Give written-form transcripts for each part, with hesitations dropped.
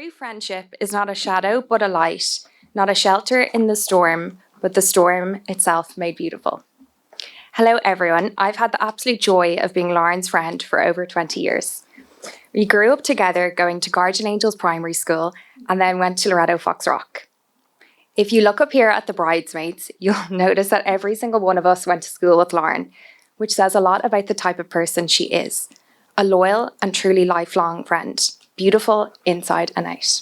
True friendship is not a shadow but a light, not a shelter in the storm, but the storm itself made beautiful. Hello everyone, I've had the absolute joy of being Lauren's friend for over 20 years. We grew up together going to Guardian Angels Primary School and then went to Loreto Foxrock. If you look up here at the bridesmaids, you'll notice that every single one of us went to school with Lauren, which says a lot about the type of person she is. A loyal and truly lifelong friend, beautiful inside and out.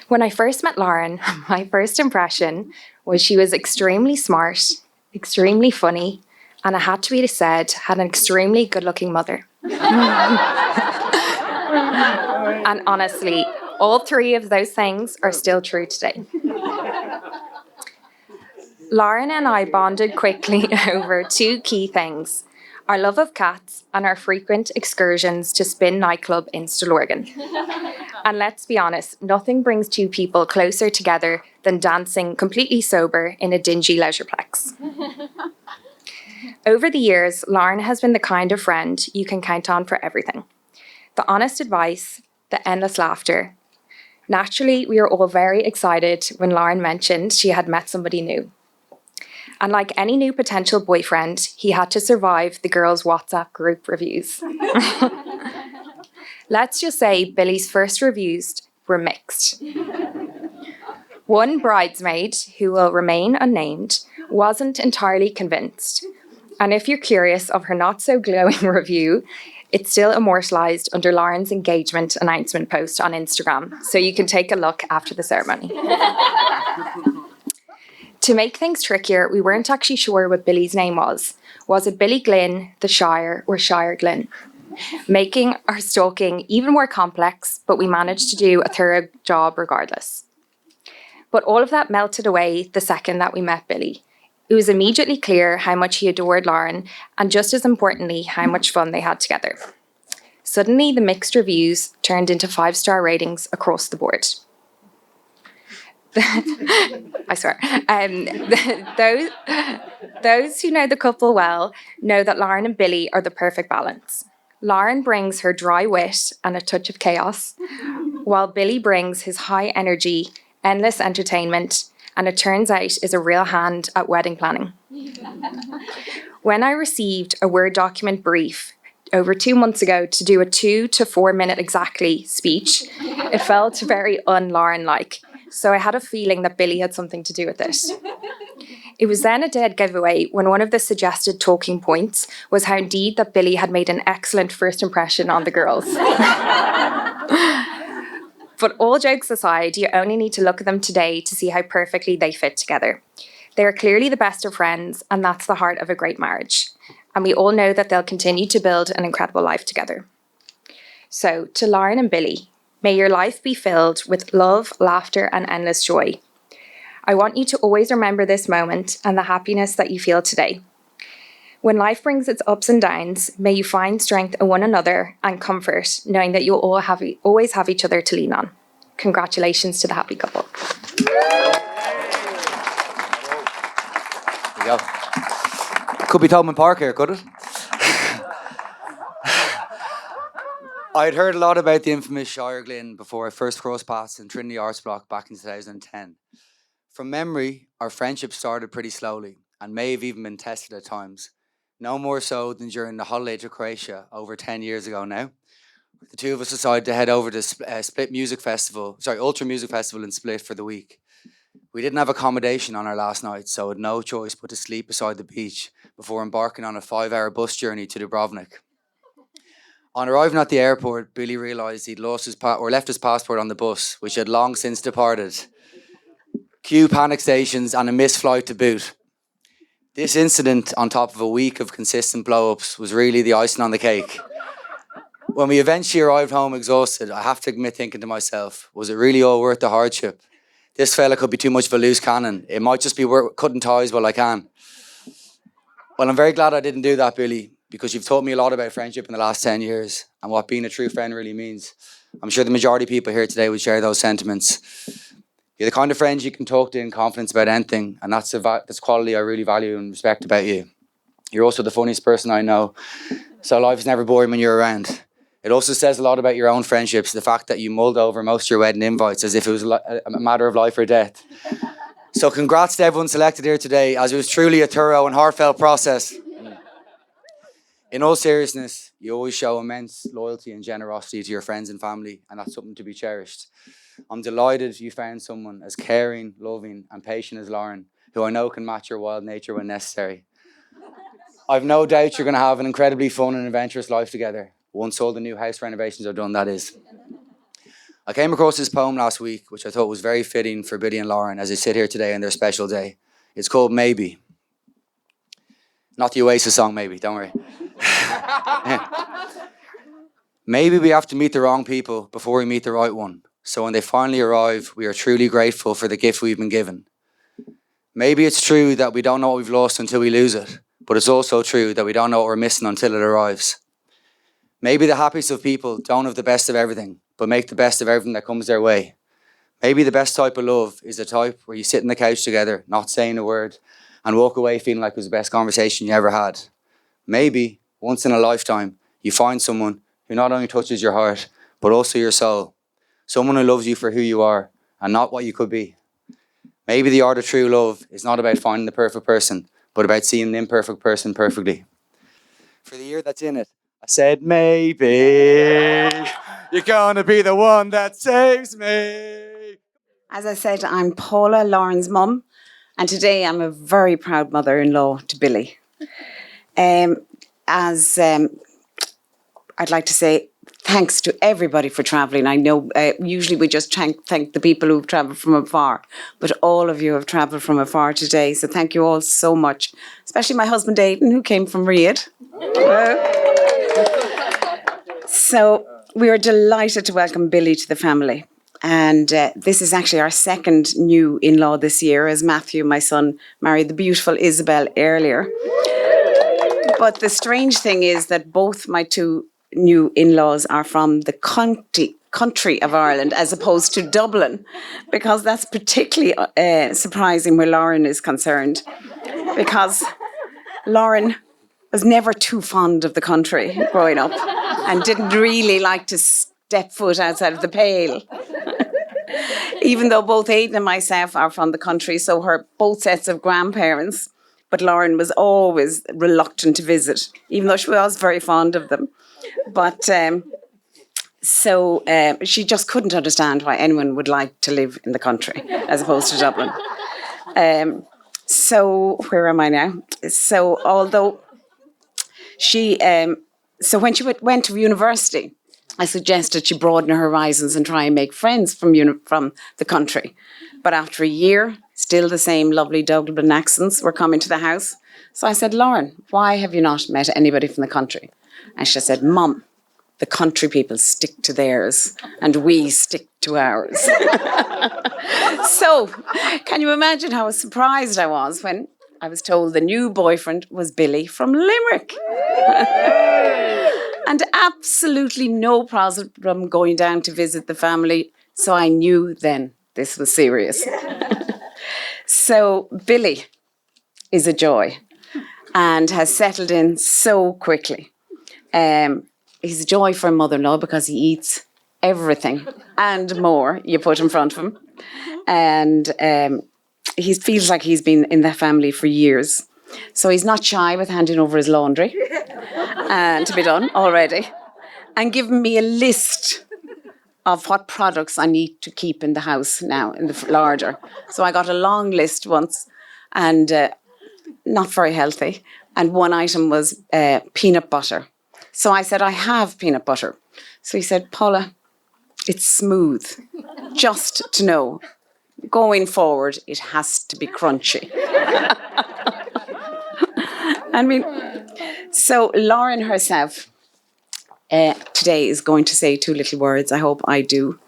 When I first met Lauren, my first impression was she was extremely smart, extremely funny, and it had to be said, had an extremely good-looking mother. And honestly, all three of those things are still true today. Lauren and I bonded quickly over two key things: our love of cats and our frequent excursions to Spin nightclub in Stillorgan. And let's be honest, nothing brings two people closer together than dancing completely sober in a dingy leisureplex. Over the years, Lauren has been the kind of friend you can count on for everything. The honest advice, the endless laughter. Naturally, we were all very excited when Lauren mentioned she had met somebody new. And like any new potential boyfriend, he had to survive the girls' WhatsApp group reviews. Let's just say Billy's first reviews were mixed. One bridesmaid, who will remain unnamed, wasn't entirely convinced. And if you're curious of her not-so-glowing review, it's still immortalised under Lauren's engagement announcement post on Instagram, so you can take a look after the ceremony. To make things trickier, we weren't actually sure what Billy's name was. Was it Billy Glynn, the Shire, or Shire Glynn? Making our stalking even more complex, but we managed to do a thorough job regardless. But all of that melted away the second that we met Billy. It was immediately clear how much he adored Lauren, and just as importantly, how much fun they had together. Suddenly, the mixed reviews turned into 5-star ratings across the board. I swear. Those who know the couple well know that Lauren and Billy are the perfect balance. Lauren brings her dry wit and a touch of chaos, while Billy brings his high energy, endless entertainment, and it turns out is a real hand at wedding planning. When I received a Word document brief over 2 months ago to do a 2 to 4 minute exactly speech, it felt very un-Lauren-like. So I had a feeling that Billy had something to do with it. It was then a dead giveaway when one of the suggested talking points was how indeed that Billy had made an excellent first impression on the girls. But all jokes aside, you only need to look at them today to see how perfectly they fit together. They are clearly the best of friends, and that's the heart of a great marriage. And we all know that they'll continue to build an incredible life together. So, to Lauren and Billy, may your life be filled with love, laughter, and endless joy. I want you to always remember this moment and the happiness that you feel today. When life brings its ups and downs, may you find strength in one another and comfort, knowing that you'll always have each other to lean on. Congratulations to the happy couple. There you go. Could be Tolman Park here, could it? I'd heard a lot about the infamous Shire Glynn before I first crossed paths in Trinity Arts Block back in 2010. From memory, our friendship started pretty slowly and may have even been tested at times. No more so than during the holiday to Croatia over 10 years ago now. The two of us decided to head over to Ultra Music Festival in Split for the week. We didn't have accommodation on our last night, so had no choice but to sleep beside the beach before embarking on a 5-hour bus journey to Dubrovnik. On arriving at the airport, Billy realised he'd left his passport on the bus, which had long since departed. Cue panic stations and a missed flight to boot. This incident, on top of a week of consistent blow-ups, was really the icing on the cake. When we eventually arrived home exhausted, I have to admit thinking to myself, was it really all worth the hardship? This fella could be too much of a loose cannon. It might just be worth cutting ties while I can. Well, I'm very glad I didn't do that, Billy, because you've taught me a lot about friendship in the last 10 years and what being a true friend really means. I'm sure the majority of people here today would share those sentiments. You're the kind of friend you can talk to in confidence about anything, and that's a quality I really value and respect about you. You're also the funniest person I know, so life is never boring when you're around. It also says a lot about your own friendships, the fact that you mulled over most of your wedding invites as if it was a matter of life or death. So congrats to everyone selected here today, as it was truly a thorough and heartfelt process. In all seriousness, you always show immense loyalty and generosity to your friends and family, and that's something to be cherished. I'm delighted you found someone as caring, loving, and patient as Lauren, who I know can match your wild nature when necessary. I've no doubt you're going to have an incredibly fun and adventurous life together, once all the new house renovations are done, that is. I came across this poem last week, which I thought was very fitting for Billy and Lauren as they sit here today on their special day. It's called Maybe. Not the Oasis song, maybe, don't worry. Maybe we have to meet the wrong people before we meet the right one, so when they finally arrive, we are truly grateful for the gift we've been given. Maybe it's true that we don't know what we've lost until we lose it, but it's also true that we don't know what we're missing until it arrives. Maybe the happiest of people don't have the best of everything, but make the best of everything that comes their way. Maybe the best type of love is the type where you sit on the couch together, not saying a word, and walk away feeling like it was the best conversation you ever had. Maybe, once in a lifetime, you find someone who not only touches your heart, but also your soul. Someone who loves you for who you are, and not what you could be. Maybe the art of true love is not about finding the perfect person, but about seeing the imperfect person perfectly. For the year that's in it, I said, maybe you're gonna be the one that saves me. As I said, I'm Paula, Lauren's mum, and today I'm a very proud mother-in-law to Billy. I'd like to say thanks to everybody for travelling. I know usually we just thank the people who've travelled from afar, but all of you have travelled from afar today, so thank you all so much, especially my husband Aidan, who came from Riyadh. So we are delighted to welcome Billy to the family. And this is actually our second new in-law this year, as Matthew, my son, married the beautiful Isabel earlier. But the strange thing is that both my two new in-laws are from the country of Ireland as opposed to Dublin, because that's particularly surprising where Lauren is concerned, because Lauren was never too fond of the country growing up and didn't really like to step foot outside of the pale. Even though both Aidan and myself are from the country, so her both sets of grandparents, but Lauren was always reluctant to visit, even though she was very fond of them. But she just couldn't understand why anyone would like to live in the country as opposed to Dublin. So where am I now? So although she, so when she went to university, I suggested she broaden her horizons and try and make friends from the country. But after a year, still the same lovely Dublin accents were coming to the house. So I said, Lauren, why have you not met anybody from the country? And she said, Mum, the country people stick to theirs and we stick to ours. So can you imagine how surprised I was when I was told the new boyfriend was Billy from Limerick? And absolutely no problem going down to visit the family. So I knew then this was serious. So Billy is a joy and has settled in so quickly. He's a joy for a mother-in-law because he eats everything and more you put in front of him. And he feels like he's been in the family for years. So he's not shy with handing over his laundry to be done already, and giving me a list of what products I need to keep in the house now, in the larder. So I got a long list once, and not very healthy. And one item was peanut butter. So I said, I have peanut butter. So he said, Paula, it's smooth. Just to know, going forward, it has to be crunchy. I mean, so Lauren herself today is going to say two little words. I hope I do.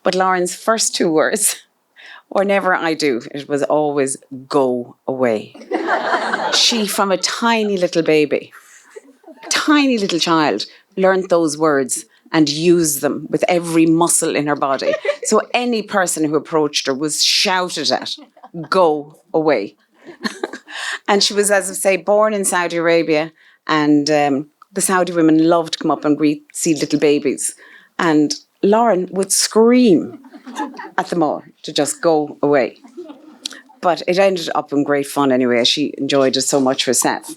But Lauren's first two words were never I do. It was always go away. She, from a tiny little baby, tiny little child, learned those words and used them with every muscle in her body. So any person who approached her was shouted at, go away. And she was, as I say, born in Saudi Arabia, and the the Saudi women love to come up and see little babies. And Lauren would scream at them all to just go away. But it ended up in great fun anyway. She enjoyed it so much herself.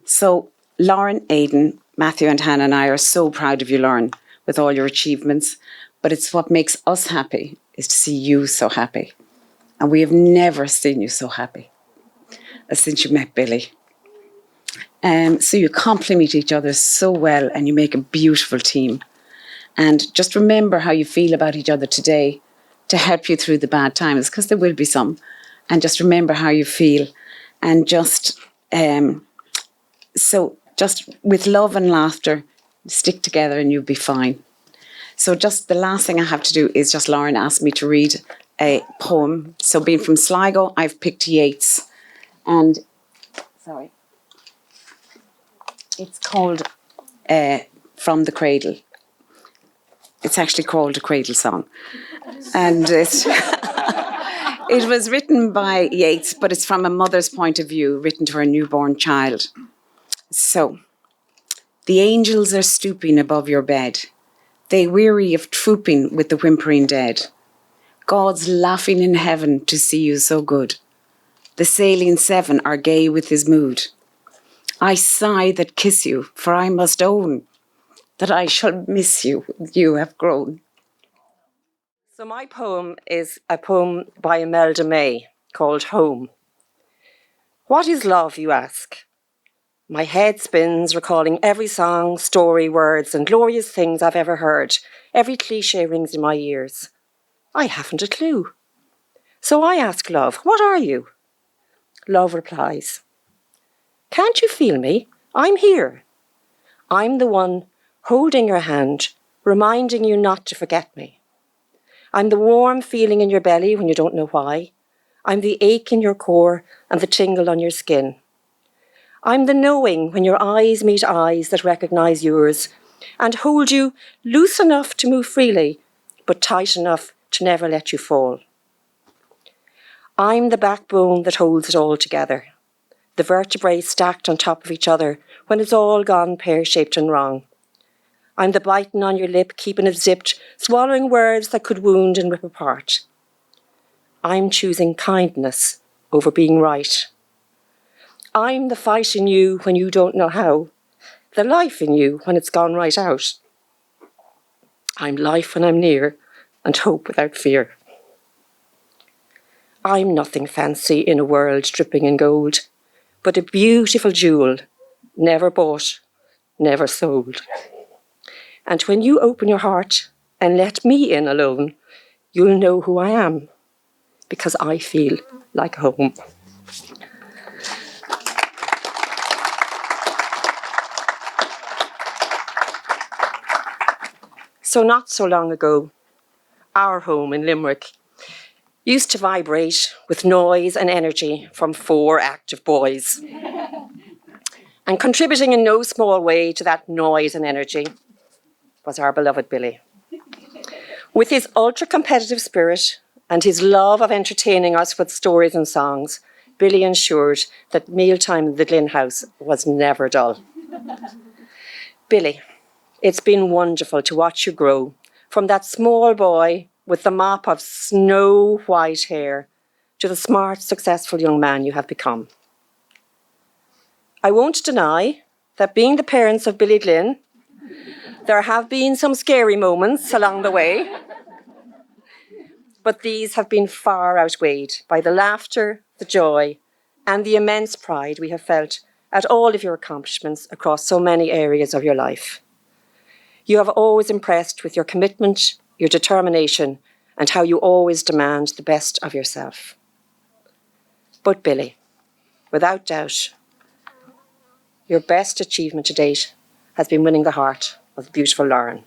So Lauren, Aidan, Matthew and Hannah and I are so proud of you, Lauren, with all your achievements. But it's what makes us happy is to see you so happy. And we have never seen you so happy as since you met Billy. So you complement each other so well and you make a beautiful team. And just remember how you feel about each other today to help you through the bad times, because there will be some. And just remember how you feel. And just with love and laughter, stick together and you'll be fine. So just the last thing I have to do is just Lauren asked me to read a poem. So being from Sligo, I've picked Yeats. And, it's called From the Cradle. It's actually called a cradle song. And it was written by Yeats, but it's from a mother's point of view, written to her newborn child. So, the angels are stooping above your bed. They weary of trooping with the whimpering dead. God's laughing in heaven to see you so good. The sailing seven are gay with his mood. I sigh that kiss you, for I must own that I shall miss you, you have grown. So my poem is a poem by Imelda May called Home. What is love, you ask? My head spins, recalling every song, story, words, and glorious things I've ever heard. Every cliché rings in my ears. I haven't a clue. So I ask love, what are you? Love replies, can't you feel me? I'm here. I'm the one holding your hand, reminding you not to forget me. I'm the warm feeling in your belly when you don't know why. I'm the ache in your core and the tingle on your skin. I'm the knowing when your eyes meet eyes that recognise yours and hold you loose enough to move freely, but tight enough to never let you fall. I'm the backbone that holds it all together, the vertebrae stacked on top of each other when it's all gone pear-shaped and wrong. I'm the biting on your lip, keeping it zipped, swallowing words that could wound and rip apart. I'm choosing kindness over being right. I'm the fight in you when you don't know how, the life in you when it's gone right out. I'm life when I'm near and hope without fear. I'm nothing fancy in a world dripping in gold, but a beautiful jewel, never bought, never sold. And when you open your heart and let me in alone, you'll know who I am, because I feel like home. So not so long ago, our home in Limerick used to vibrate with noise and energy from 4 active boys. And contributing in no small way to that noise and energy was our beloved Billy. With his ultra-competitive spirit and his love of entertaining us with stories and songs, Billy ensured that mealtime in the Glynn house was never dull. Billy, it's been wonderful to watch you grow from that small boy with the mop of snow-white hair to the smart, successful young man you have become. I won't deny that being the parents of Billy Glynn, there have been some scary moments along the way, but these have been far outweighed by the laughter, the joy, and the immense pride we have felt at all of your accomplishments across so many areas of your life. You have always impressed with your commitment, your determination, and how you always demand the best of yourself. But Billy, without doubt, your best achievement to date has been winning the heart of the beautiful Lauren.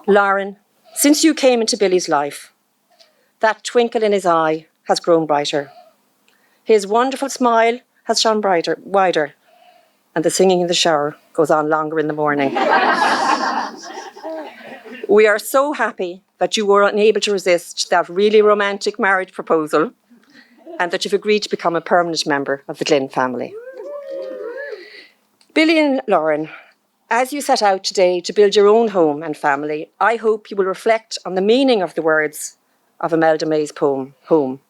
Lauren, since you came into Billy's life, that twinkle in his eye has grown brighter. His wonderful smile has shone wider, and the singing in the shower goes on longer in the morning. We are so happy that you were unable to resist that really romantic marriage proposal and that you've agreed to become a permanent member of the Glynn family. Billy and Lauren, as you set out today to build your own home and family, I hope you will reflect on the meaning of the words of Imelda May's poem, Home.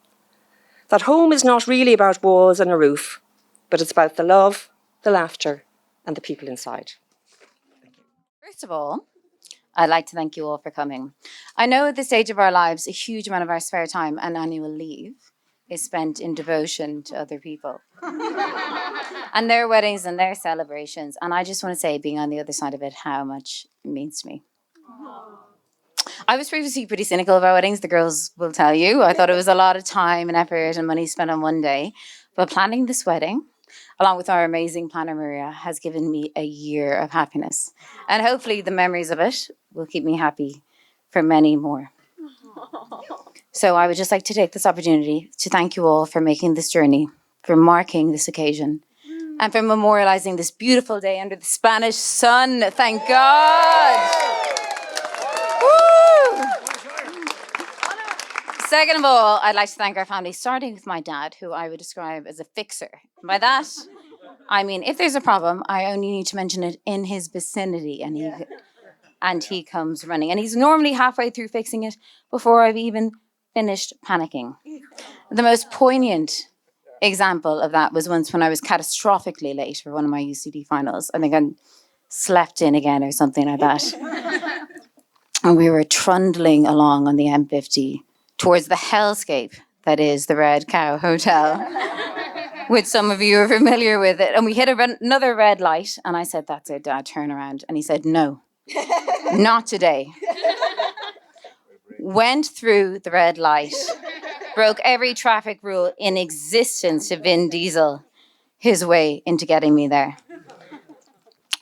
That home is not really about walls and a roof, but it's about the love, the laughter, and the people inside. First of all, I'd like to thank you all for coming. I know at this stage of our lives, a huge amount of our spare time and annual leave is spent in devotion to other people and their weddings and their celebrations. And I just want to say, being on the other side of it, how much it means to me. I was previously pretty cynical about weddings, the girls will tell you. I thought it was a lot of time and effort and money spent on one day. But planning this wedding, along with our amazing planner Maria, has given me a year of happiness. And hopefully the memories of it will keep me happy for many more. So I would just like to take this opportunity to thank you all for making this journey, for marking this occasion, and for memorializing this beautiful day under the Spanish sun. Thank God. Woo! Second of all, I'd like to thank our family, starting with my dad, who I would describe as a fixer. By that, I mean, if there's a problem, I only need to mention it in his vicinity, and he comes running. And he's normally halfway through fixing it before I've even finished panicking. The most poignant example of that was once when I was catastrophically late for one of my UCD finals. I think I slept in again or something like that. And we were trundling along on the M50 towards the hellscape that is the Red Cow Hotel, which some of you are familiar with it. And we hit another red light, and I said, "That's it, Dad, turn around." And he said, "No, not today." Went through the red light, broke every traffic rule in existence to Vin Diesel his way into getting me there.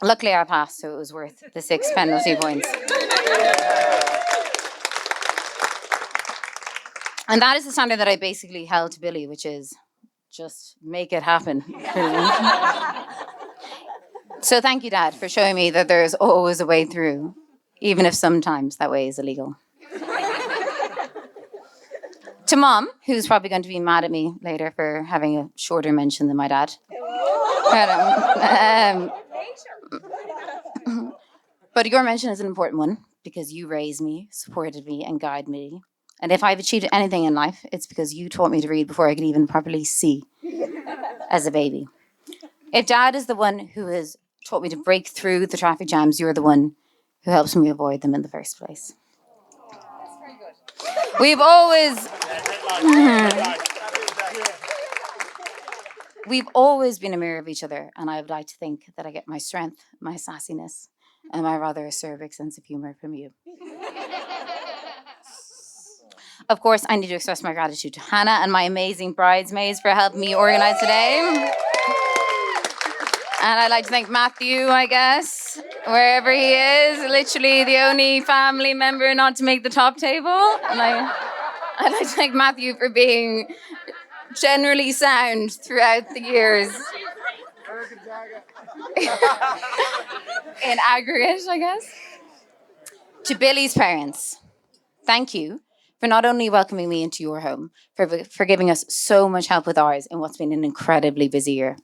Luckily, I passed, so it was worth the 6 penalty points. And that is the standard that I basically held to Billy, which is just make it happen. So thank you, Dad, for showing me that there's always a way through, even if sometimes that way is illegal. To Mom, who's probably going to be mad at me later for having a shorter mention than my dad. But your mention is an important one because you raised me, supported me, and guided me. And if I've achieved anything in life, it's because you taught me to read before I could even properly see as a baby. If Dad is the one who has taught me to break through the traffic jams, you're the one who helps me avoid them in the first place. We've always been a mirror of each other, and I would like to think that I get my strength, my sassiness, and my rather acerbic sense of humor from you. Of course, I need to express my gratitude to Hannah and my amazing bridesmaids for helping me organize today. And I'd like to thank Matthew, I guess, wherever he is, literally the only family member not to make the top table. And I'd like to thank Matthew for being generally sound throughout the years. In aggregate, I guess. To Billy's parents, thank you for not only welcoming me into your home, for giving us so much help with ours in what's been an incredibly busy year.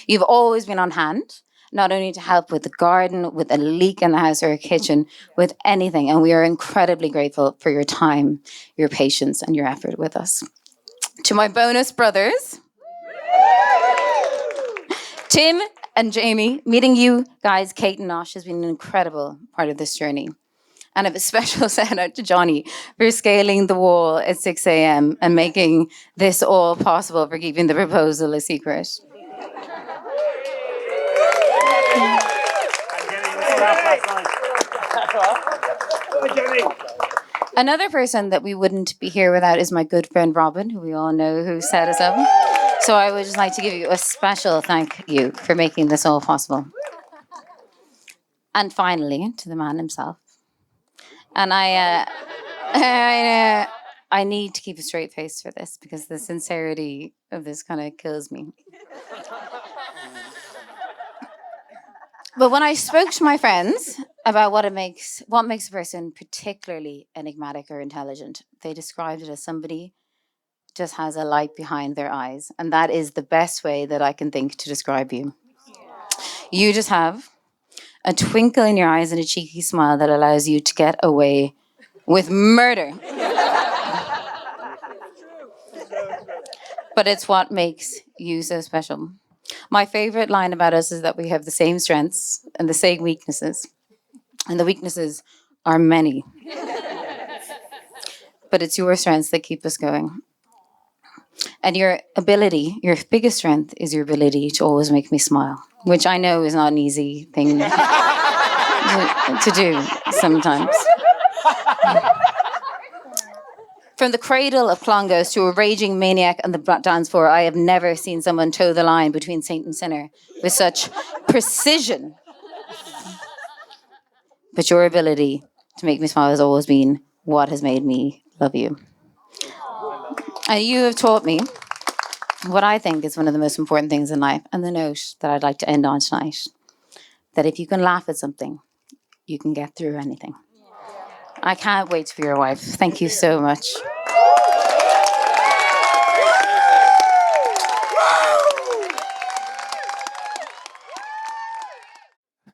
You've always been on hand, not only to help with the garden, with a leak in the house or a kitchen, with anything. And we are incredibly grateful for your time, your patience, and your effort with us. To my bonus brothers, Tim and Jamie, meeting you guys, Kate and Nosh, has been an incredible part of this journey. And I have a special shout out to Johnny for scaling the wall at 6 a.m. and making this all possible, for keeping the proposal a secret. Another person that we wouldn't be here without is my good friend Robin, who we all know who set us up. So I would just like to give you a special thank you for making this all possible. And finally, to the man himself. And I need to keep a straight face for this because the sincerity of this kind of kills me. But when I spoke to my friends about what makes a person particularly enigmatic or intelligent, they described it as somebody just has a light behind their eyes. And that is the best way that I can think to describe you. You just have a twinkle in your eyes and a cheeky smile that allows you to get away with murder. But it's what makes you so special. My favorite line about us is that we have the same strengths and the same weaknesses. And the weaknesses are many. But it's your strengths that keep us going. And your biggest strength is your ability to always make me smile, which I know is not an easy thing to do sometimes. From the cradle of Clongowes to a raging maniac on the dance floor, I have never seen someone toe the line between saint and sinner with such precision. But your ability to make me smile has always been what has made me love you. And you have taught me what I think is one of the most important things in life, and the note that I'd like to end on tonight, that if you can laugh at something, you can get through anything. I can't wait to be your wife. Thank you so much.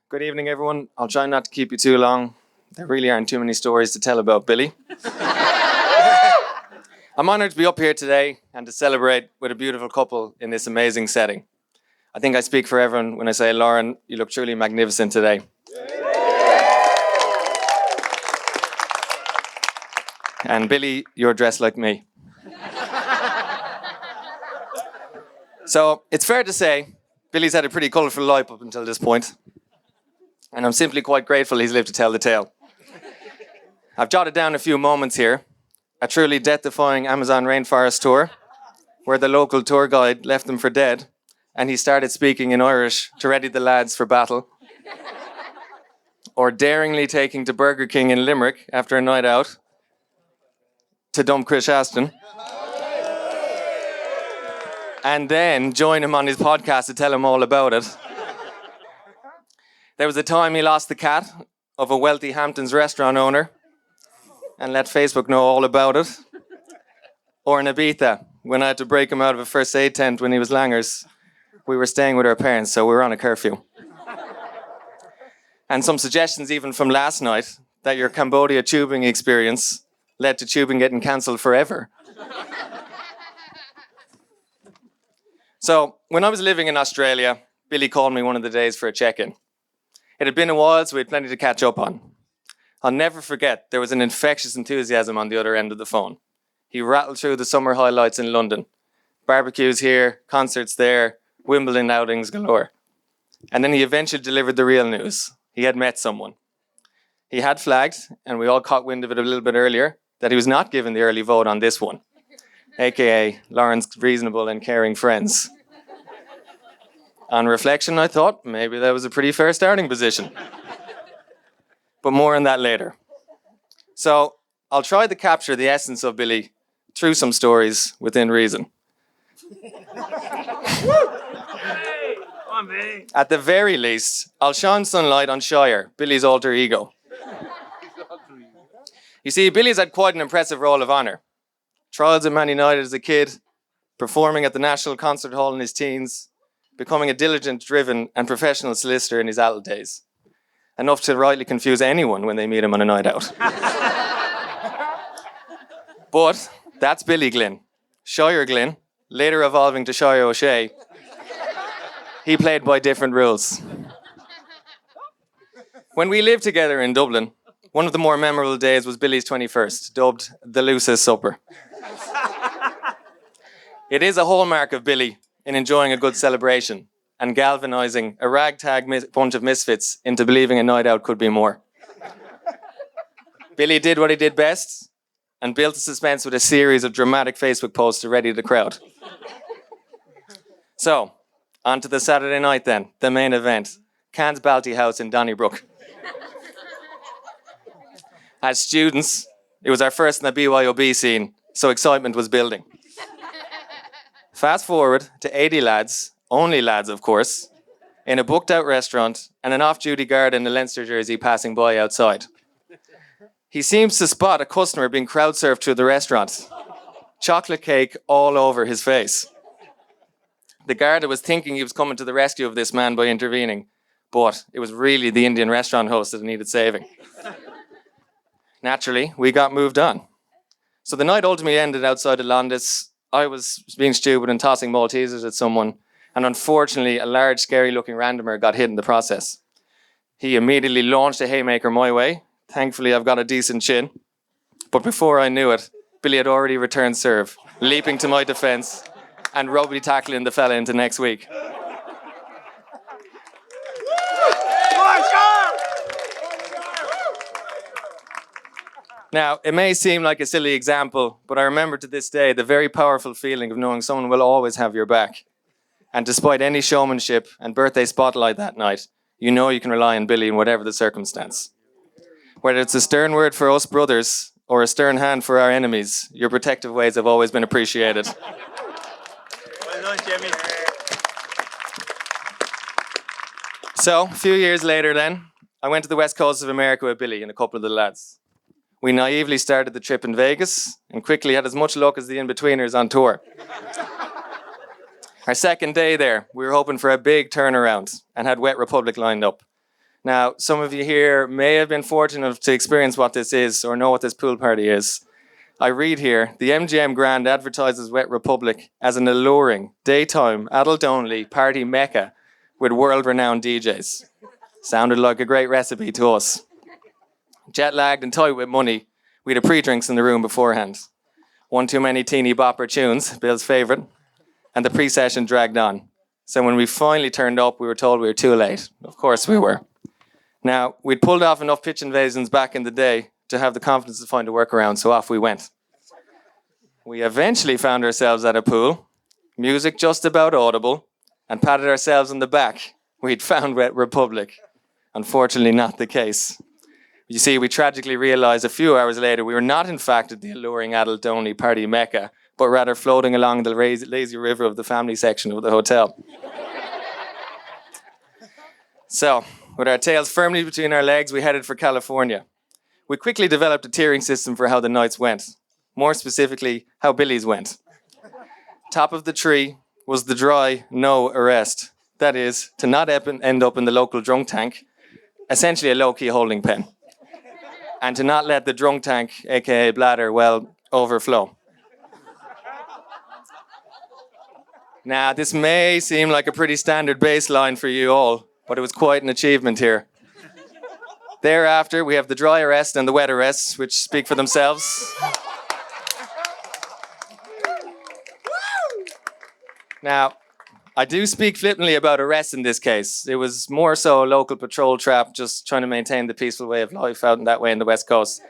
Good evening, everyone. I'll try not to keep you too long. There really aren't too many stories to tell about Billy. I'm honoured to be up here today and to celebrate with a beautiful couple in this amazing setting. I think I speak for everyone when I say, Lauren, you look truly magnificent today. And Billy, you're dressed like me. So it's fair to say, Billy's had a pretty colourful life up until this point. And I'm simply quite grateful he's lived to tell the tale. I've jotted down a few moments here. A truly death-defying Amazon rainforest tour, where the local tour guide left them for dead, and he started speaking in Irish to ready the lads for battle. Or daringly taking to Burger King in Limerick after a night out, to dump Chris Ashton. And then join him on his podcast to tell him all about it. There was a time he lost the cat of a wealthy Hamptons restaurant owner and let Facebook know all about it. Or in Ibiza, when I had to break him out of a first aid tent when he was langers. We were staying with our parents, so we were on a curfew. And some suggestions even from last night that your Cambodia tubing experience led to tubing getting cancelled forever. So, when I was living in Australia, Billy called me one of the days for a check-in. It had been a while, so we had plenty to catch up on. I'll never forget, there was an infectious enthusiasm on the other end of the phone. He rattled through the summer highlights in London. Barbecues here, concerts there, Wimbledon outings galore. And then he eventually delivered the real news. He had met someone. He had flagged, and we all caught wind of it a little bit earlier, that he was not given the early vote on this one, aka Lauren's reasonable and caring friends. On reflection, I thought maybe that was a pretty fair starting position. But more on that later. So I'll try to capture the essence of Billy through some stories within reason. At the very least, I'll shine sunlight on Shire, Billy's alter ego. You see, Billy's had quite an impressive roll of honour. Trials at Man United as a kid, performing at the National Concert Hall in his teens, becoming a diligent, driven and professional solicitor in his adult days. Enough to rightly confuse anyone when they meet him on a night out. But that's Billy Glynn. Shire Glynn, later evolving to Shire O'Shea. He played by different rules. When we lived together in Dublin, one of the more memorable days was Billy's 21st, dubbed the loosest supper. It is a hallmark of Billy in enjoying a good celebration and galvanising a ragtag bunch of misfits into believing a night out could be more. Billy did what he did best and built the suspense with a series of dramatic Facebook posts to ready the crowd. So, on to the Saturday night then, the main event, Cannes Balti House in Donnybrook. As students, it was our first in the BYOB scene, so excitement was building. Fast forward to 80 lads, only lads of course, in a booked out restaurant and an off-duty guard in a Leinster jersey passing by outside. He seems to spot a customer being crowd surfed to the restaurant. Chocolate cake all over his face. The guard was thinking he was coming to the rescue of this man by intervening, but it was really the Indian restaurant host that needed saving. Naturally, we got moved on. So the night ultimately ended outside of Londis. I was being stupid and tossing Maltesers at someone, and unfortunately, a large, scary-looking randomer got hit in the process. He immediately launched a haymaker my way. Thankfully, I've got a decent chin. But before I knew it, Billy had already returned serve, leaping to my defence and rugby tackling the fella into next week. Now, it may seem like a silly example, but I remember to this day the very powerful feeling of knowing someone will always have your back. And despite any showmanship and birthday spotlight that night, you know you can rely on Billy in whatever the circumstance. Whether it's a stern word for us brothers or a stern hand for our enemies, your protective ways have always been appreciated. Well done, Jimmy. So, a few years later then, I went to the west coast of America with Billy and a couple of the lads. We naively started the trip in Vegas and quickly had as much luck as the in-betweeners on tour. Our second day there, we were hoping for a big turnaround and had Wet Republic lined up. Now, some of you here may have been fortunate enough to experience what this is or know what this pool party is. I read here, the MGM Grand advertises Wet Republic as an alluring, daytime, adult-only party mecca with world-renowned DJs. Sounded like a great recipe to us. Jet-lagged and tight with money, we had a pre-drinks in the room beforehand. One too many teeny bopper tunes, Bill's favourite, and the pre-session dragged on. So when we finally turned up, we were told we were too late. Of course we were. Now, we'd pulled off enough pitch invasions back in the day to have the confidence to find a workaround, so off we went. We eventually found ourselves at a pool, music just about audible, and patted ourselves on the back. We'd found Wet Republic. Unfortunately, not the case. You see, we tragically realised a few hours later we were not in fact at the alluring adult-only party mecca, but rather floating along the lazy river of the family section of the hotel. So, with our tails firmly between our legs, we headed for California. We quickly developed a tiering system for how the nights went. More specifically, how Billy's went. Top of the tree was the dry no arrest. That is, to not end up in the local drunk tank, essentially a low-key holding pen. And to not let the drunk tank, aka bladder, well, overflow. Now, this may seem like a pretty standard baseline for you all, but it was quite an achievement here. Thereafter, we have the dry arrest and the wet arrest, which speak for themselves. Now, I do speak flippantly about arrests in this case. It was more so a local patrol trap, just trying to maintain the peaceful way of life out in that way in the West Coast.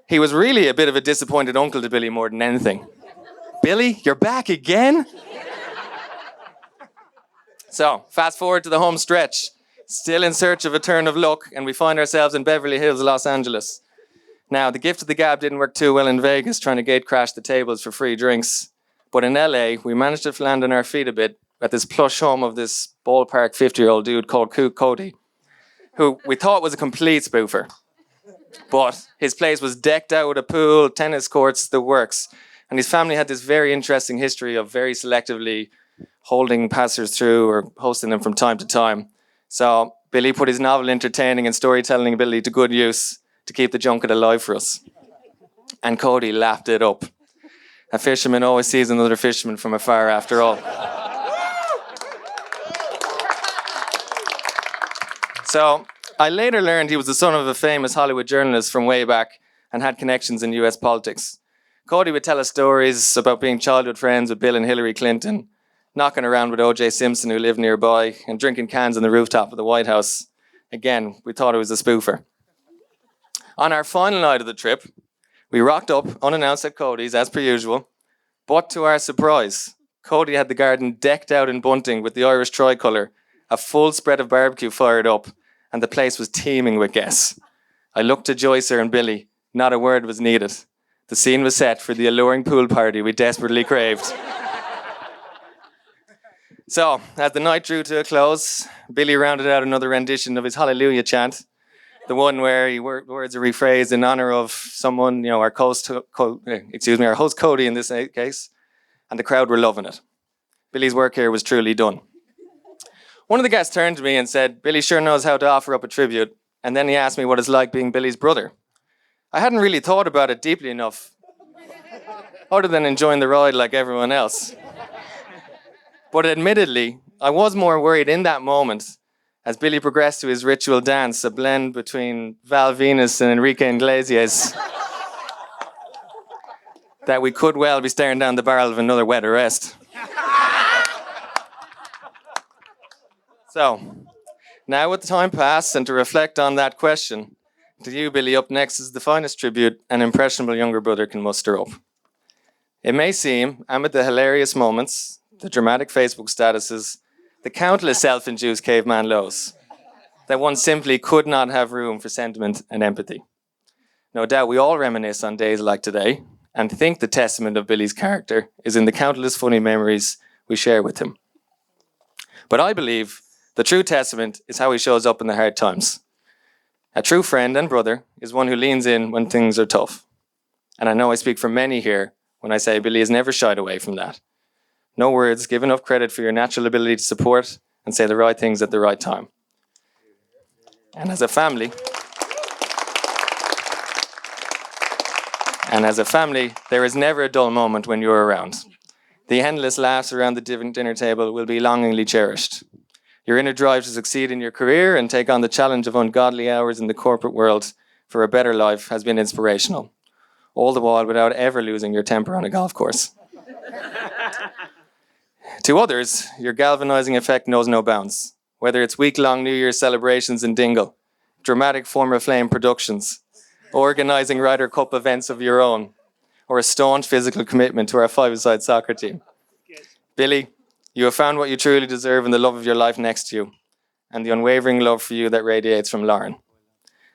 He was really a bit of a disappointed uncle to Billy more than anything. Billy, you're back again? So, fast forward to the home stretch. Still in search of a turn of luck, and we find ourselves in Beverly Hills, Los Angeles. Now, the gift of the gab didn't work too well in Vegas, trying to gate crash the tables for free drinks. But in LA, we managed to land on our feet a bit at this plush home of this ballpark 50-year-old dude called Kook Cody, who we thought was a complete spoofer. But his place was decked out with a pool, tennis courts, the works. And his family had this very interesting history of very selectively holding passers through or hosting them from time to time. So Billy put his novel entertaining and storytelling ability to good use to keep the junket alive for us. And Cody lapped it up. A fisherman always sees another fisherman from afar after all. So I later learned he was the son of a famous Hollywood journalist from way back and had connections in US politics. Cody would tell us stories about being childhood friends with Bill and Hillary Clinton, knocking around with O.J. Simpson who lived nearby, and drinking cans on the rooftop of the White House. Again, we thought it was a spoofer. On our final night of the trip, we rocked up unannounced at Cody's as per usual, but to our surprise, Cody had the garden decked out in bunting with the Irish tricolour, a full spread of barbecue fired up, and the place was teeming with guests. I looked to Joycer and Billy. Not a word was needed. The scene was set for the alluring pool party we desperately craved. So, as the night drew to a close, Billy rounded out another rendition of his Hallelujah chant, the one where words are rephrased in honour of someone, our host Cody in this case, and the crowd were loving it. Billy's work here was truly done. One of the guests turned to me and said, Billy sure knows how to offer up a tribute. And then he asked me what it's like being Billy's brother. I hadn't really thought about it deeply enough, other than enjoying the ride like everyone else. But admittedly, I was more worried in that moment as Billy progressed to his ritual dance, a blend between Val Venus and Enrique Iglesias, that we could well be staring down the barrel of another wet arrest. So, now with the time passed and to reflect on that question, to you, Billy, up next is the finest tribute an impressionable younger brother can muster up. It may seem, amid the hilarious moments, the dramatic Facebook statuses, the countless self-induced caveman lows, that one simply could not have room for sentiment and empathy. No doubt we all reminisce on days like today and think the testament of Billy's character is in the countless funny memories we share with him. But I believe the true testament is how he shows up in the hard times. A true friend and brother is one who leans in when things are tough. And I know I speak for many here when I say Billy has never shied away from that. No words give enough credit for your natural ability to support and say the right things at the right time. And as a family, there is never a dull moment when you're around. The endless laughs around the dinner table will be longingly cherished. Your inner drive to succeed in your career and take on the challenge of ungodly hours in the corporate world for a better life has been inspirational, all the while without ever losing your temper on a golf course. To others, your galvanizing effect knows no bounds, whether it's week-long New Year's celebrations in Dingle, dramatic Former Flame productions, organising Ryder Cup events of your own, or a staunch physical commitment to our five-a-side soccer team. Billy, you have found what you truly deserve in the love of your life next to you, and the unwavering love for you that radiates from Lauren.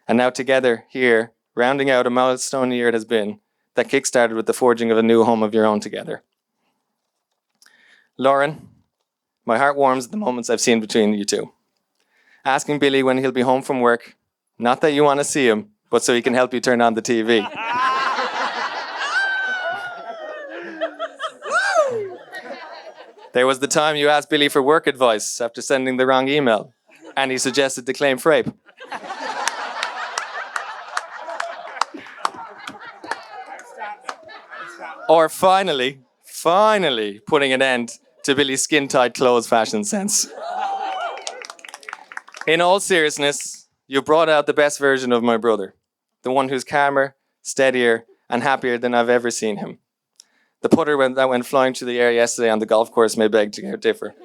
And now together, here, rounding out a milestone year it has been, that kick-started with the forging of a new home of your own together. Lauren, my heart warms at the moments I've seen between you two. Asking Billy when he'll be home from work, not that you want to see him, but so he can help you turn on the TV. There was the time you asked Billy for work advice after sending the wrong email, and he suggested to claim FRAPE. Or finally putting an end to Billy's skin-tight clothes fashion sense. In all seriousness, you brought out the best version of my brother, the one who's calmer, steadier, and happier than I've ever seen him. The putter that went flying through the air yesterday on the golf course may beg to differ.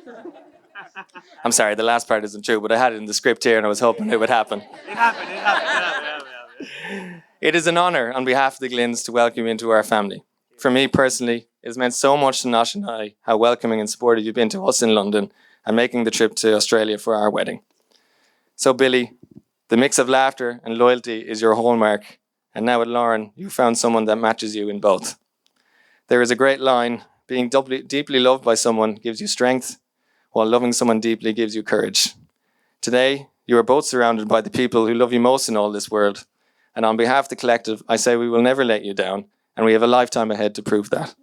I'm sorry, the last part isn't true, but I had it in the script here and I was hoping it would happen. It happened. It is an honour on behalf of the Glynns to welcome you into our family. For me personally, it has meant so much to Nosh and I how welcoming and supportive you've been to us in London and making the trip to Australia for our wedding. So Billy, the mix of laughter and loyalty is your hallmark, and now with Lauren, you found someone that matches you in both. There is a great line, being deeply loved by someone gives you strength, while loving someone deeply gives you courage. Today, you are both surrounded by the people who love you most in all this world, and on behalf of the collective, I say we will never let you down, and we have a lifetime ahead to prove that.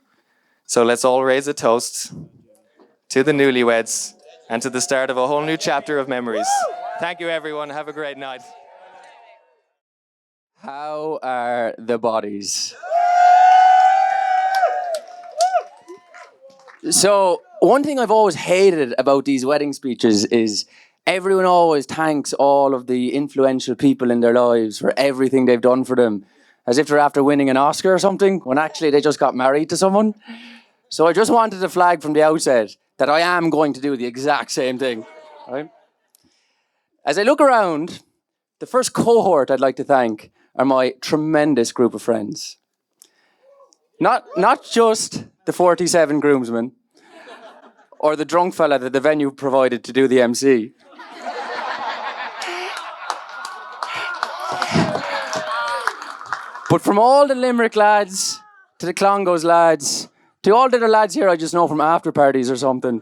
So let's all raise a toast to the newlyweds and to the start of a whole new chapter of memories. Thank you, everyone. Have a great night. How are the bodies? So, one thing I've always hated about these wedding speeches is everyone always thanks all of the influential people in their lives for everything they've done for them, as if they're after winning an Oscar or something, when actually they just got married to someone. So I just wanted to flag from the outset that I am going to do the exact same thing. Right? As I look around, the first cohort I'd like to thank are my tremendous group of friends. Not just the 47 groomsmen or the drunk fella that the venue provided to do the MC. But from all the Limerick lads to the Clongowes lads to all the other lads here I just know from after parties or something,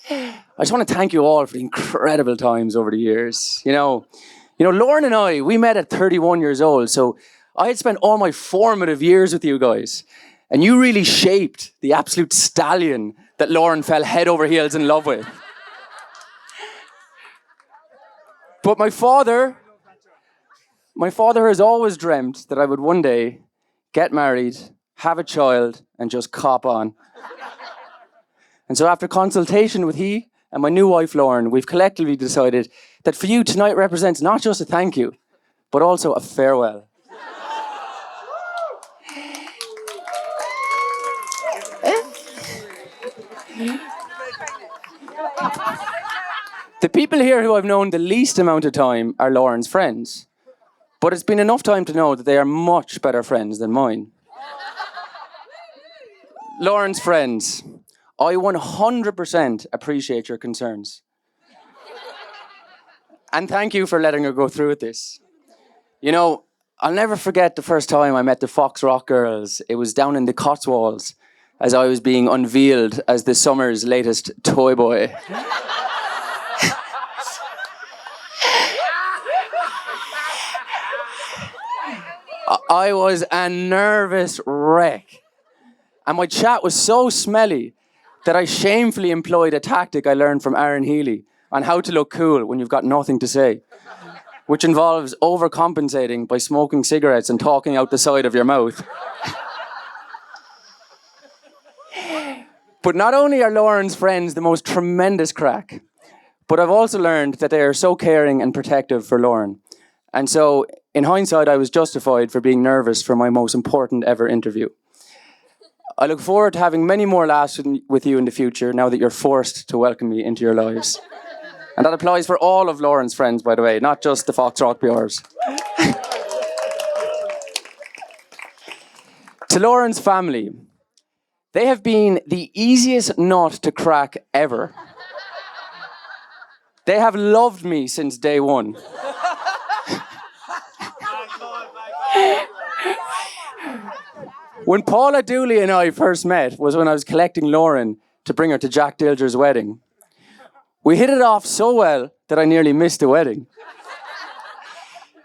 I just want to thank you all for the incredible times over the years. You know, Lauren and I, we met at 31 years old, so I had spent all my formative years with you guys, and you really shaped the absolute stallion that Lauren fell head over heels in love with. But my father has always dreamt that I would one day get married, have a child, and just cop on. And so after consultation with he and my new wife, Lauren, we've collectively decided that for you, tonight represents not just a thank you, but also a farewell. The people here who I've known the least amount of time are Lauren's friends. But it's been enough time to know that they are much better friends than mine. Lauren's friends, I 100% appreciate your concerns. And thank you for letting her go through with this. You know, I'll never forget the first time I met the Fox Rock girls. It was down in the Cotswolds as I was being unveiled as the summer's latest toy boy. I was a nervous wreck. And my chat was so smelly that I shamefully employed a tactic I learned from Aaron Healy on how to look cool when you've got nothing to say, which involves overcompensating by smoking cigarettes and talking out the side of your mouth. But not only are Lauren's friends the most tremendous crack, but I've also learned that they are so caring and protective for Lauren. And so, in hindsight, I was justified for being nervous for my most important ever interview. I look forward to having many more laughs with you in the future now that you're forced to welcome me into your lives. And that applies for all of Lauren's friends, by the way, not just the Fox Rock BRs. To Lauren's family, they have been the easiest nut to crack ever. They have loved me since day one. When Paula Dooley and I first met was when I was collecting Lauren to bring her to Jack Dilger's wedding. We hit it off so well that I nearly missed the wedding.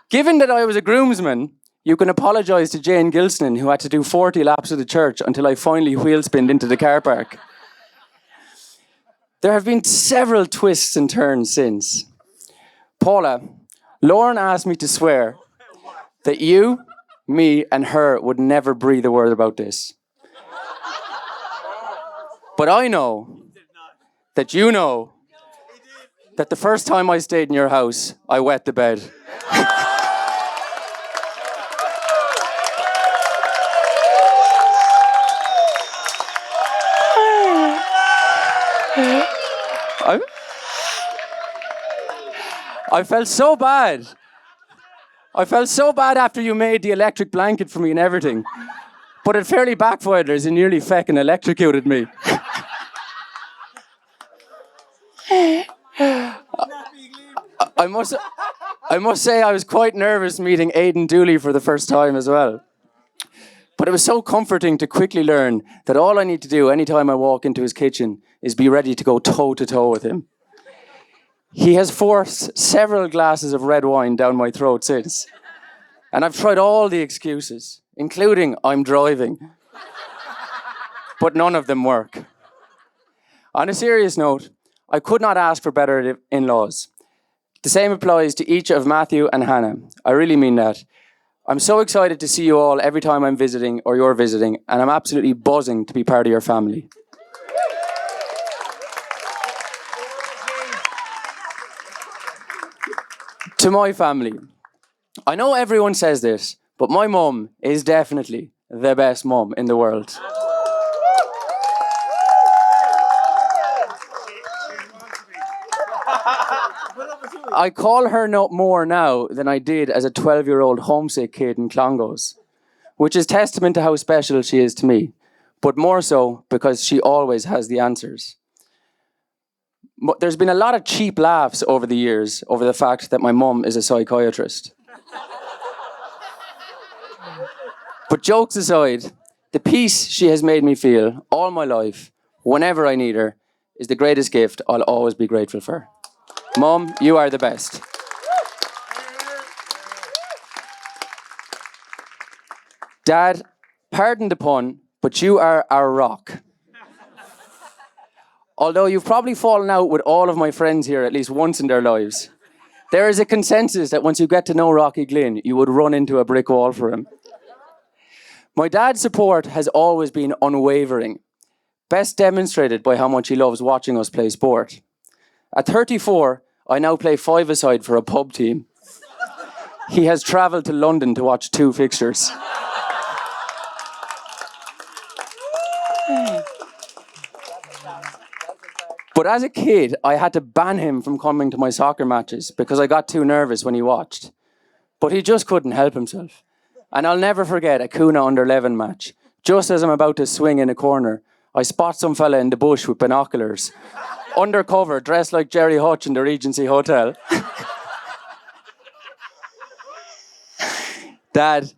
Given that I was a groomsman, you can apologise to Jane Gilston, who had to do 40 laps of the church until I finally wheel-spinned into the car park. There have been several twists and turns since. Paula, Lauren asked me to swear that you, me, and her would never breathe a word about this. But I know that you know that the first time I stayed in your house, I wet the bed. I felt so bad. I felt so bad after you made the electric blanket for me and everything. But it fairly backfired as you nearly feckin' electrocuted me. I must say I was quite nervous meeting Aidan Dooley for the first time as well. But it was so comforting to quickly learn that all I need to do anytime I walk into his kitchen is be ready to go toe-to-toe with him. He has forced several glasses of red wine down my throat since. And I've tried all the excuses, including I'm driving. But none of them work. On a serious note, I could not ask for better in-laws. The same applies to each of Matthew and Hannah. I really mean that. I'm so excited to see you all every time I'm visiting or you're visiting, and I'm absolutely buzzing to be part of your family. To my family, I know everyone says this, but my mum is definitely the best mum in the world. I call her no more now than I did as a 12-year-old homesick kid in Clongowes, which is testament to how special she is to me, but more so because she always has the answers. There's been a lot of cheap laughs over the years over the fact that my mum is a psychiatrist. But jokes aside, the peace she has made me feel all my life, whenever I need her, is the greatest gift I'll always be grateful for. Mum, you are the best. Dad, pardon the pun, but you are our rock. Although you've probably fallen out with all of my friends here at least once in their lives. There is a consensus that once you get to know Rocky Glynn, you would run into a brick wall for him. My dad's support has always been unwavering, best demonstrated by how much he loves watching us play sport. At 34, I now play five-a-side for a pub team. He has travelled to London to watch 2 fixtures. But as a kid, I had to ban him from coming to my soccer matches because I got too nervous when he watched. But he just couldn't help himself. And I'll never forget a Kuna under 11 match. Just as I'm about to swing in a corner, I spot some fella in the bush with binoculars, undercover, dressed like Jerry Hutch in the Regency Hotel. Dad,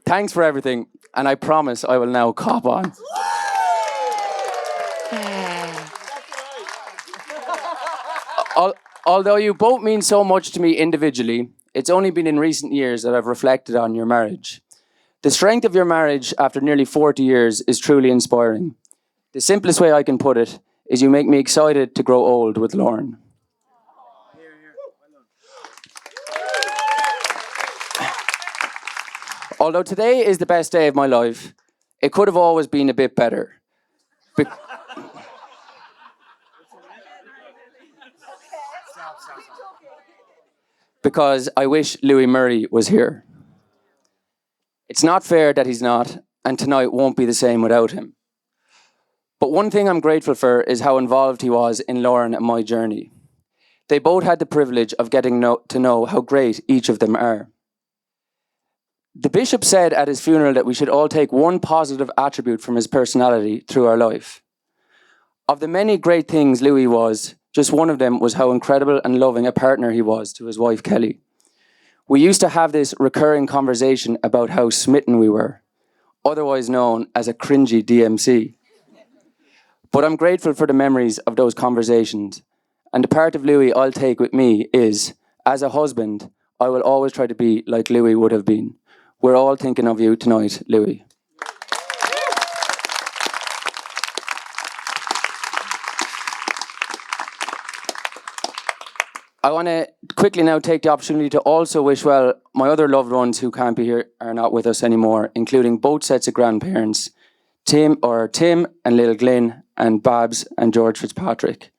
thanks for everything, and I promise I will now cop on. Although you both mean so much to me individually, it's only been in recent years that I've reflected on your marriage. The strength of your marriage after nearly 40 years is truly inspiring. The simplest way I can put it is you make me excited to grow old with Lauren. Although today is the best day of my life, it could have always been a bit better. Because I wish Louis Murray was here. It's not fair that he's not, and tonight won't be the same without him. But one thing I'm grateful for is how involved he was in Lauren and my journey. They both had the privilege of getting to know how great each of them are. The bishop said at his funeral that we should all take one positive attribute from his personality through our life. Of the many great things Louis was, just one of them was how incredible and loving a partner he was to his wife, Kelly. We used to have this recurring conversation about how smitten we were, otherwise known as a cringy DMC. But I'm grateful for the memories of those conversations. And the part of Louis I'll take with me is, as a husband, I will always try to be like Louis would have been. We're all thinking of you tonight, Louis. I want to quickly now take the opportunity to also wish well my other loved ones who can't be here, are not with us anymore, including both sets of grandparents, Tim and little Glyn, and Babs and George Fitzpatrick.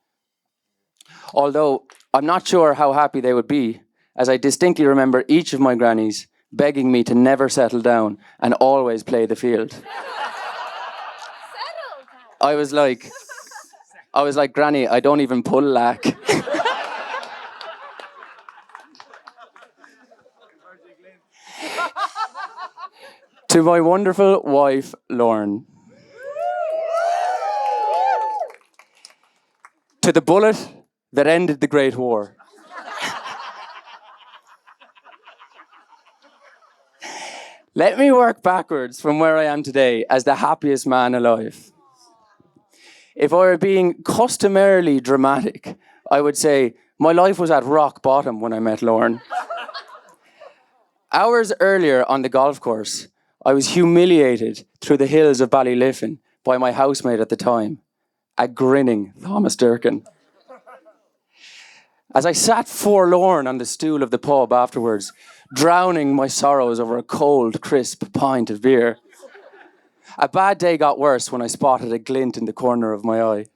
Although I'm not sure how happy they would be, as I distinctly remember each of my grannies begging me to never settle down and always play the field. I was like, Granny, I don't even pull lack. To my wonderful wife, Lauren. To the bullet that ended the Great War. Let me work backwards from where I am today as the happiest man alive. If I were being customarily dramatic, I would say my life was at rock bottom when I met Lauren. Hours earlier on the golf course, I was humiliated through the hills of Ballyliffin by my housemate at the time, a grinning Thomas Durkin. As I sat forlorn on the stool of the pub afterwards, drowning my sorrows over a cold, crisp pint of beer, a bad day got worse when I spotted a glint in the corner of my eye.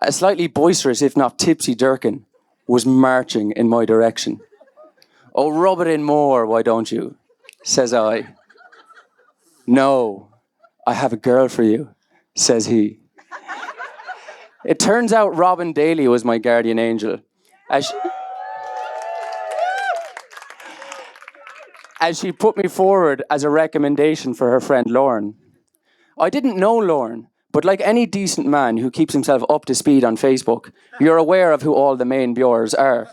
A slightly boisterous, if not tipsy Durkin was marching in my direction. "Oh, rub it in more, why don't you?" says I. "No, I have a girl for you," says he. It turns out Robin Daly was my guardian angel. As she put me forward as a recommendation for her friend Lauren. I didn't know Lauren, but like any decent man who keeps himself up to speed on Facebook, you're aware of who all the main viewers are.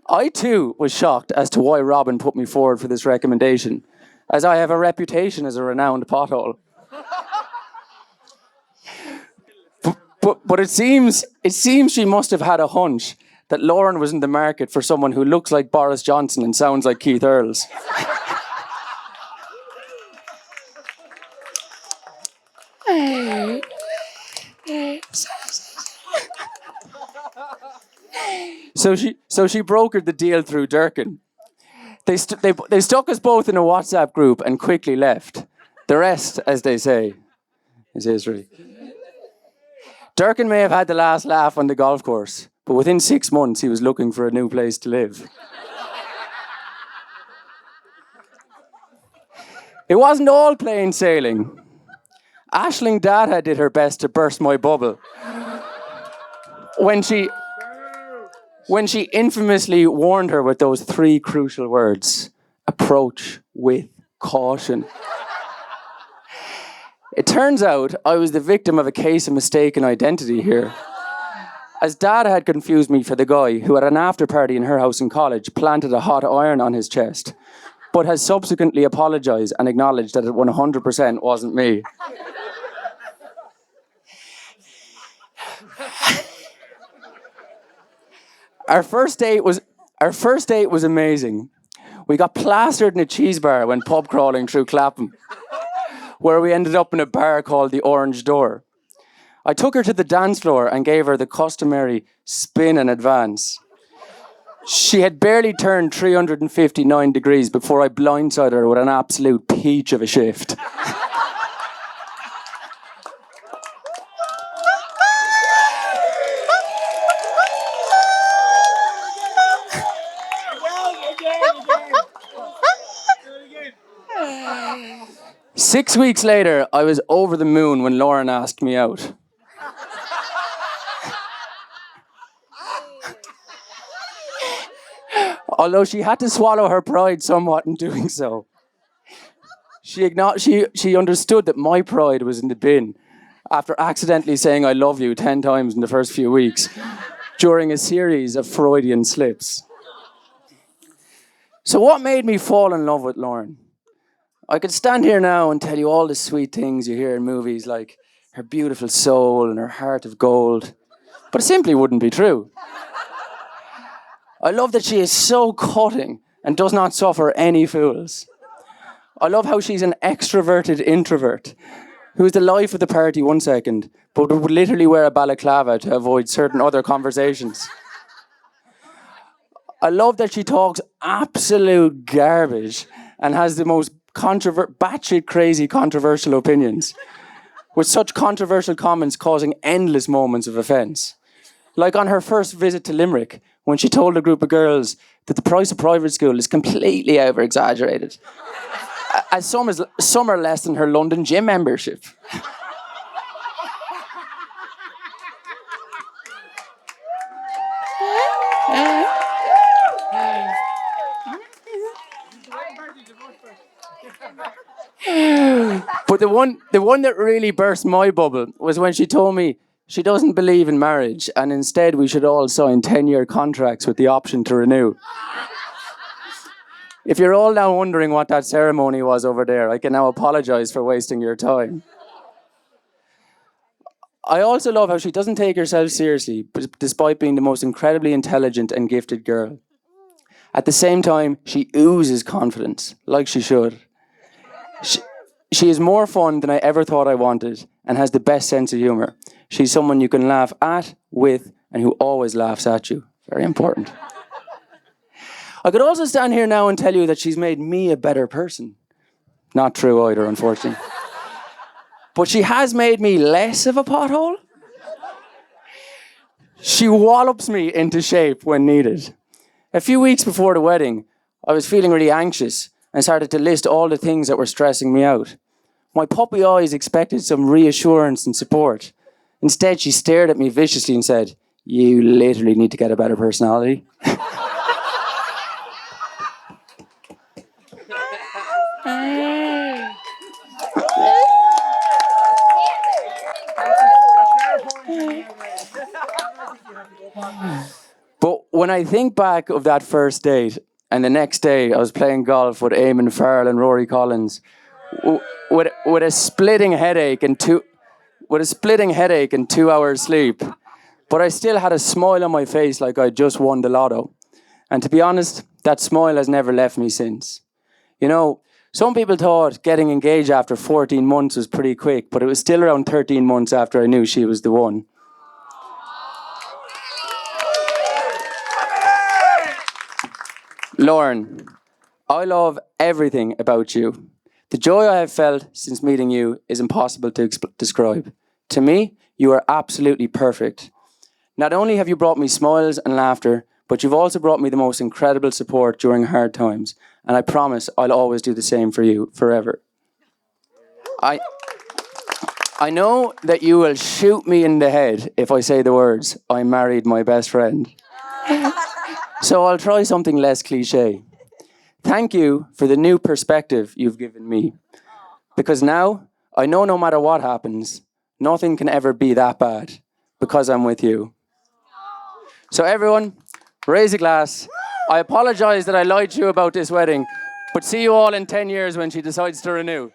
I too was shocked as to why Robin put me forward for this recommendation, as I have a reputation as a renowned pothole. But it seems she must have had a hunch that Lauren was in the market for someone who looks like Boris Johnson and sounds like Keith Earls. So she brokered the deal through Durkin. They stuck us both in a WhatsApp group and quickly left. The rest, as they say, is history. Durkin may have had the last laugh on the golf course, but within 6 months he was looking for a new place to live. It wasn't all plain sailing. Aisling Dada did her best to burst my bubble when she infamously warned her with those 3 crucial words: approach with caution. It turns out I was the victim of a case of mistaken identity here, as Dada had confused me for the guy who, at an after party in her house in college, planted a hot iron on his chest, but has subsequently apologised and acknowledged that it 100% wasn't me. Our first date was amazing. We got plastered in a cheese bar when pub crawling through Clapham, where we ended up in a bar called the Orange Door. I took her to the dance floor and gave her the customary spin and advance. She had barely turned 359 degrees before I blindsided her with an absolute peach of a shift. Again. 6 weeks later, I was over the moon when Lauren asked me out. Although she had to swallow her pride somewhat in doing so. She understood that my pride was in the bin after accidentally saying I love you 10 times in the first few weeks during a series of Freudian slips. So what made me fall in love with Lauren? I could stand here now and tell you all the sweet things you hear in movies, like her beautiful soul and her heart of gold, but it simply wouldn't be true. I love that she is so cutting and does not suffer any fools. I love how she's an extroverted introvert who is the life of the party 1 second, but would literally wear a balaclava to avoid certain other conversations. I love that she talks absolute garbage and has the most batshit crazy controversial opinions, with such controversial comments causing endless moments of offence. Like on her first visit to Limerick, when she told a group of girls that the price of private school is completely over-exaggerated, as some are less than her London gym membership. But the one that really burst my bubble was when she told me she doesn't believe in marriage and instead we should all sign 10-year contracts with the option to renew. If you're all now wondering what that ceremony was over there, I can now apologise for wasting your time. I also love how she doesn't take herself seriously, despite being the most incredibly intelligent and gifted girl. At the same time, she oozes confidence, like she should. She is more fun than I ever thought I wanted and has the best sense of humour. She's someone you can laugh at, with, and who always laughs at you. Very important. I could also stand here now and tell you that she's made me a better person. Not true either, unfortunately. But she has made me less of a pothole. She wallops me into shape when needed. A few weeks before the wedding, I was feeling really anxious and started to list all the things that were stressing me out. My puppy eyes expected some reassurance and support. Instead, she stared at me viciously and said, "You literally need to get a better personality." But when I think back of that first date, and the next day I was playing golf with Eamon Farrell and Rory Collins, with a splitting headache and 2 hours sleep, but I still had a smile on my face like I just won the lotto. And to be honest, that smile has never left me since. You know, some people thought getting engaged after 14 months was pretty quick, but it was still around 13 months after I knew she was the one. Lauren, I love everything about you. The joy I have felt since meeting you is impossible to describe. To me, you are absolutely perfect. Not only have you brought me smiles and laughter, but you've also brought me the most incredible support during hard times, and I promise I'll always do the same for you forever. I know that you will shoot me in the head if I say the words, I married my best friend. So I'll try something less cliche. Thank you for the new perspective you've given me. Because now, I know no matter what happens, nothing can ever be that bad because I'm with you. So everyone, raise a glass. I apologize that I lied to you about this wedding, but see you all in 10 years when she decides to renew.